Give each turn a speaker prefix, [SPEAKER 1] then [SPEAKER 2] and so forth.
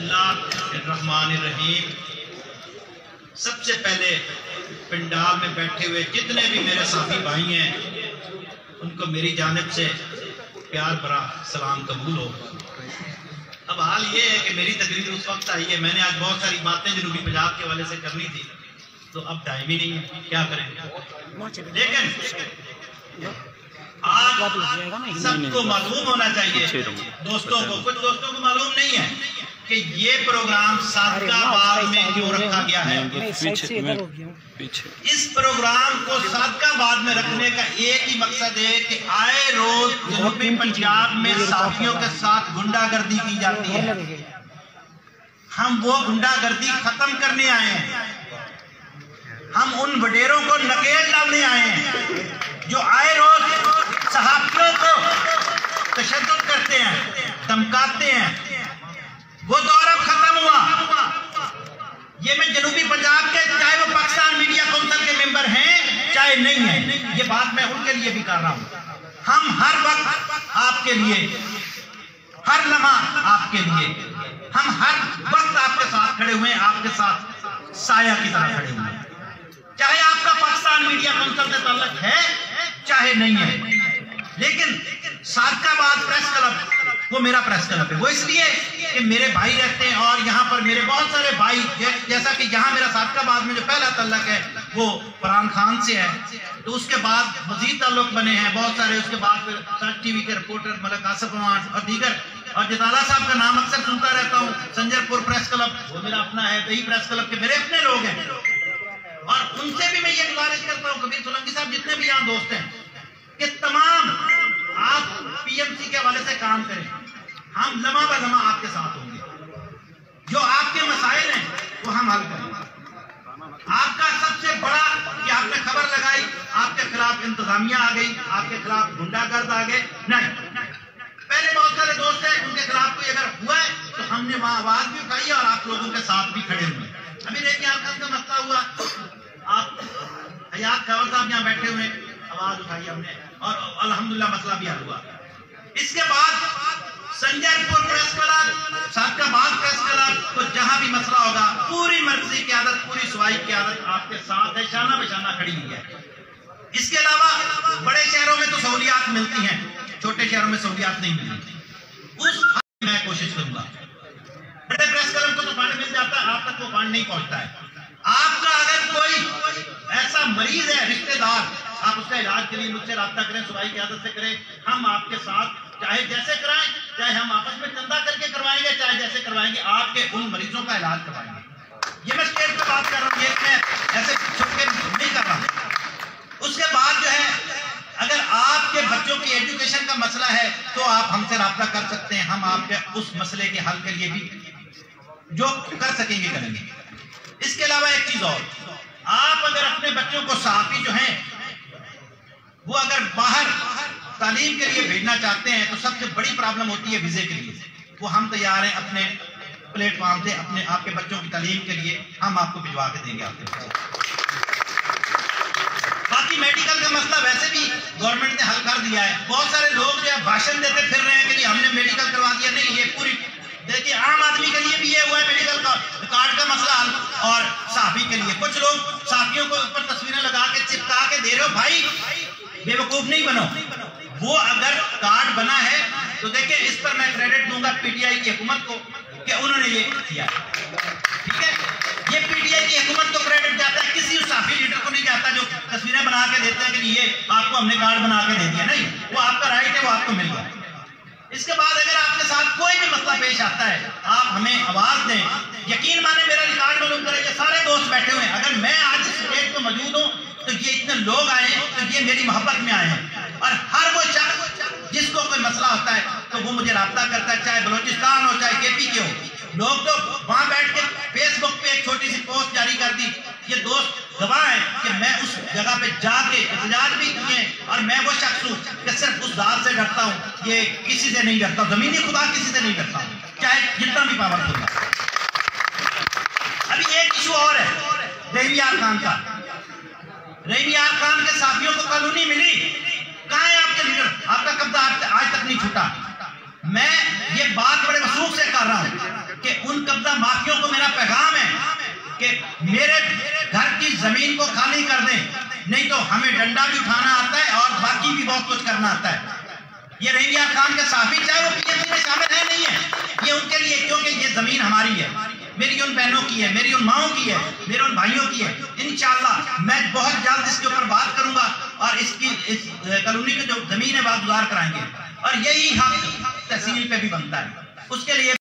[SPEAKER 1] बिस्मिल्लाहिर्रहमानिर्रहीम। सबसे पहले पंडाल में बैठे हुए जितने भी मेरे साथी भाई हैं उनको मेरी जानिब से प्यार भरा सलाम कबूल हो। अब हाल ये है कि मेरी तकरीर उस वक्त आई है, मैंने आज बहुत सारी बातें जनूबी पंजाब के हवाले से करनी थी, तो अब टाइम ही नहीं है, क्या करेंगे। लेकिन आज सबको मालूम होना चाहिए, दोस्तों को, कुछ दोस्तों को मालूम नहीं है कि ये प्रोग्राम सादकाबाद में क्यों रखा गया है। इस प्रोग्राम को सादकाबाद में रखने का एक ही मकसद है कि आए रोज जनूबी पंजाब में साथियों के साथ गुंडागर्दी की जाती है। हम वो गुंडागर्दी खत्म करने आए हैं। हम उन वडेरों को नकेल डालने आए हैं जो आए रोज सहाफियों को तशद्दुद करते हैं, धमकाते हैं। वो दौर अब खत्म हुआ। ये मैं जनूबी पंजाब के, चाहे वो पाकिस्तान मीडिया काउंसिल के मेंबर हैं चाहे नहीं है, ये बात मैं उनके लिए भी कर रहा हूं। हम हर वक्त आपके लिए, हर लम्हा आपके लिए, हम हर वक्त आपके साथ खड़े हुए हैं, आपके साथ साया की तरह खड़े हुए हैं। चाहे आपका पाकिस्तान मीडिया काउंसिल से ताल्लुक है चाहे नहीं है, लेकिन सादकाबाद प्रेस क्लब वो मेरा प्रेस क्लब है। वो इसलिए कि मेरे भाई रहते हैं और यहाँ पर मेरे बहुत सारे भाई, जैसा कि यहाँ मेरा सादकाबाद में जो पहला ताल्लुक है वो फरहान खान से है, तो उसके बाद मजीद ताल्लुक बने हैं बहुत सारे। उसके बाद फिर सच टीवी के रिपोर्टर मलिक आसिफ अमान और दीगर, और जताला साहब का नाम अक्सर सुनता रहता हूँ। संजरपुर प्रेस क्लब वो मेरा अपना है, वही प्रेस क्लब के मेरे अपने लोग हैं। और उनसे भी मैं ये गुजारिश करता हूँ, कबीर सोलंकी साहब जितने भी यहाँ दोस्त हैं, कि तमाम आप पीएमसी के हवाले से काम करें। हम लम्हा ब लम्हा आपके साथ होंगे। जो आपके मसाइल हैं वो हम हल करेंगे। आपका सबसे बड़ा कि आपने खबर लगाई, आपके खिलाफ इंतजामिया आ गई, आपके खिलाफ गुंडागर्द आ गए, नहीं। पहले बहुत सारे दोस्त हैं, उनके खिलाफ कोई अगर हुआ है तो हमने वहां आवाज भी उठाई और आप लोगों के साथ भी खड़े हुए। अभी देखिए आपका मसला हुआ, आप हयात खबर साहब यहाँ बैठे हुए, आवाज उठाई हमने और अल्हम्दुलिल्लाह मसला भी हल हुआ। इसके बाद Sanjaypur press club, Sadiqabad press club को जहां भी मसला होगा पूरी मर्जी की आदत, पूरी सुवाई की आदत आपके साथ है, शाना बेशाना खड़ी हुई है। इसके अलावा बड़े शहरों में तो सहूलियात मिलती हैं, छोटे शहरों में सहूलियात नहीं मिलती। उस मैं कोशिश करूंगा। बड़े प्रेस क्लब को तो फंड मिल जाता है, आप तक वो फंड नहीं पहुंचता है। आपका अगर कोई ऐसा मरीज है, रिश्तेदार, आप उसका इलाज के लिए मुझसे राब्ता करें, सुवाई की आदत से करें। हम आपके साथ चाहे जैसे कराएं, चाहे हम आपस में चंदा करके करवाएंगे, चाहे जैसे करवाएंगे, आपके उन मरीजों का इलाज करवाएंगे। ये मैं स्टेज पे बात कर रहा हूँ, ये मैं ऐसे छुप के नहीं कर रहा हूँ। उसके बाद जो है, अगर आपके बच्चों की एजुकेशन का मसला है तो आप हमसे राब्ता कर सकते हैं। हम आपके उस मसले के हल के लिए भी जो कर सकेंगे करेंगे। इसके अलावा एक चीज और, आप अगर अपने बच्चों को साफी जो हैं वो अगर बाहर तालीम के लिए भेजना चाहते हैं तो सबसे बड़ी प्रॉब्लम होती है वीजे के लिए। वो हम तैयार हैं अपने प्लेटफॉर्म से अपने आपके बच्चों की तालीम के लिए हम आपको भिजवा के देंगे आपके बच्चे। बाकी मेडिकल का मसला वैसे भी गवर्नमेंट ने हल कर दिया है। बहुत सारे लोग जो है भाषण देते फिर रहे हैं कि हमने मेडिकल करवा दिया, नहीं। ये पूरी देखिए आम आदमी के लिए भी ये हुआ है मेडिकल का कार्ड का मसला हल, और साफी के लिए कुछ लोग साफियों को ऊपर तस्वीरें लगा के चिपका के दे रहे हो। भाई बेवकूफ नहीं बनो। वो अगर कार्ड बना है तो देखिए इस पर मैं क्रेडिट दूंगा पीटीआई की हुकूमत को कि उन्होंने ये किया, ठीक है। ये पीटीआई की हुकूमत को क्रेडिट जाता है, किसी साफी लीडर को नहीं जाता जो तस्वीरें बना के देते हैं कि ये आपको हमने कार्ड बना के दे दिया। नहीं, वो आपका राइट है, वो आपको मिल गया। इसके बाद अगर आपके साथ कोई भी मसला पेश आता है, आप हमें आवाज दें। यकीन माने मेरा रिकॉर्ड मालूम करें, सारे दोस्त बैठे हुए हैं। अगर मैं आज इस स्टेज पर मौजूद हूँ तो ये इतने लोग आए हैं तो ये मेरी मोहब्बत में आए हैं। और हर वो शख्स जिसको कोई मसला होता है तो वो मुझे राब्ता करता है, चाहे बलोचिस्तान हो चाहे केपी के हो। लोग तो वहां बैठ के फेसबुक पे एक छोटी सी पोस्ट जारी कर दी। ये दोस्त गवाह है कि मैं उस जगह पे जाके एहतजाज भी किए, और मैं वो शख्स हूँ कि सिर्फ उस दाद से डरता हूँ, ये किसी से नहीं डरता। जमीनी खुदा किसी से नहीं डरता हूँ, चाहे जितना भी पावरफुल हो। अभी एक इशू और है रहीम यार खान का। रहीम यार खान के साथियों को कॉलोनी मिली, कहाँ है आपके लीडर? आपका कब्जा आज तक नहीं छूटा। मैं ये बात बड़े वसूख से कर रहा हूँ कि उन कब्जा माफियों को मेरा पैगाम है कि मेरे घर की जमीन को खाली कर दें, नहीं तो हमें डंडा भी उठाना आता है और बाकी भी बहुत कुछ करना आता है। ये रहीमिया खान के साफी चाहे वो पीएचडी में शामिल है नहीं है, ये उनके लिए, क्योंकि ये जमीन हमारी है, मेरी उन बहनों की है, मेरी उन माओं की है, मेरे उन भाइयों की है। इंशाअल्लाह मैं बहुत जल्द इसके ऊपर बात करूंगा और इस कॉलोनी की जो जमीन है वापस कराएंगे और यही हक तहसील पे भी बनता है। उसके लिए